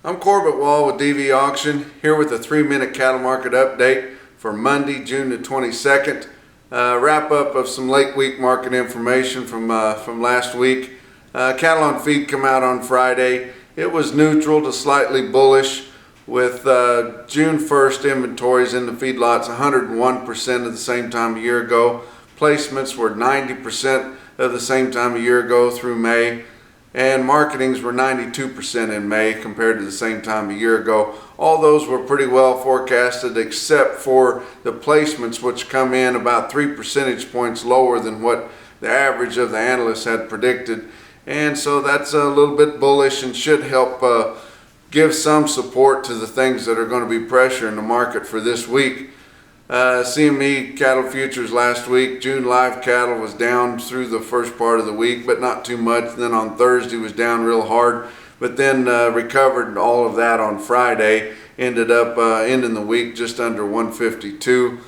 I'm Corbett Wall with DV Auction, here with a 3-minute cattle market update for Monday, June the 22nd. Wrap up of some late week market information from last week. Cattle on feed come out on Friday. It was neutral to slightly bullish with June 1st inventories in the feedlots 101% of the same time a year ago. Placements were 90% of the same time a year ago through May. And marketings were 92% in May compared to the same time a year ago. All those were pretty well forecasted except for the placements, which come in about 3 percentage points lower than what the average of the analysts had predicted. And so that's a little bit bullish and should help give some support to the things that are going to be pressuring the market for this week. CME cattle futures last week, June live cattle was down through the first part of the week, but not too much. Then on Thursday was down real hard, but then recovered all of that on Friday. Ended up ending the week just under 152.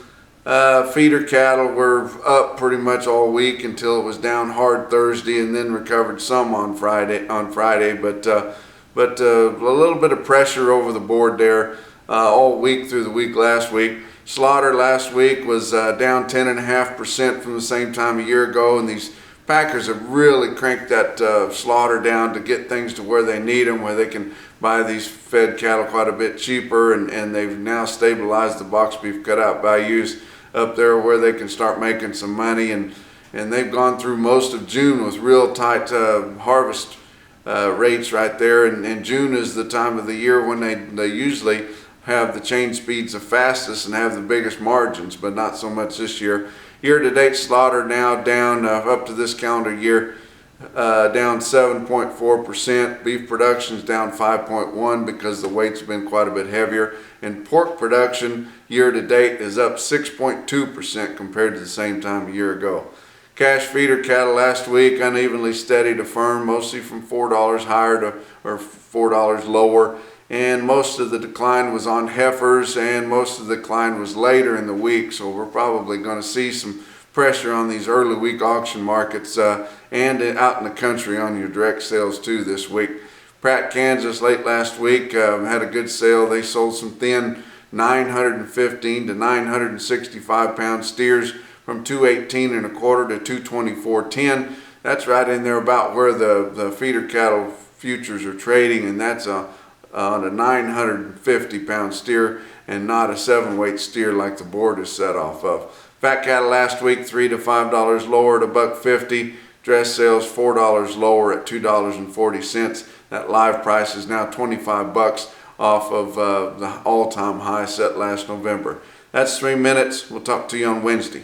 Feeder cattle were up pretty much all week until it was down hard Thursday, and then recovered some on Friday. But a little bit of pressure over the board there all week through the week last week. Slaughter last week was down 10.5% from the same time a year ago, and these packers have really cranked that slaughter down to get things to where they need them, where they can buy these fed cattle quite a bit cheaper, and they've now stabilized the box beef cutout values up there where they can start making some money, and they've gone through most of June with real tight harvest rates right there, and June is the time of the year when they usually have the change speeds the fastest and have the biggest margins, but not so much this year. Year-to-date slaughter now down up to this calendar year, down 7.4%. Beef production is down 5.1% because the weight's been quite a bit heavier. And pork production year-to-date is up 6.2% compared to the same time a year ago. Cash feeder cattle last week unevenly steady to firm, mostly from $4 higher to or $4 lower. And most of the decline was on heifers, and most of the decline was later in the week, so we're probably going to see some pressure on these early week auction markets and out in the country on your direct sales too this week. Pratt, Kansas late last week had a good sale. They sold some thin 915 to 965 pound steers from 218 and a quarter to 224.10. That's right in there about where the feeder cattle futures are trading, and that's on a 950 pound steer and not a 7-weight steer like the board is set off of. Fat cattle last week $3 to $5 lower at $1.50. Dress sales $4 lower at $2.40. That live price is now $25 off of the all-time high set last November. That's 3 minutes. We'll talk to you on Wednesday.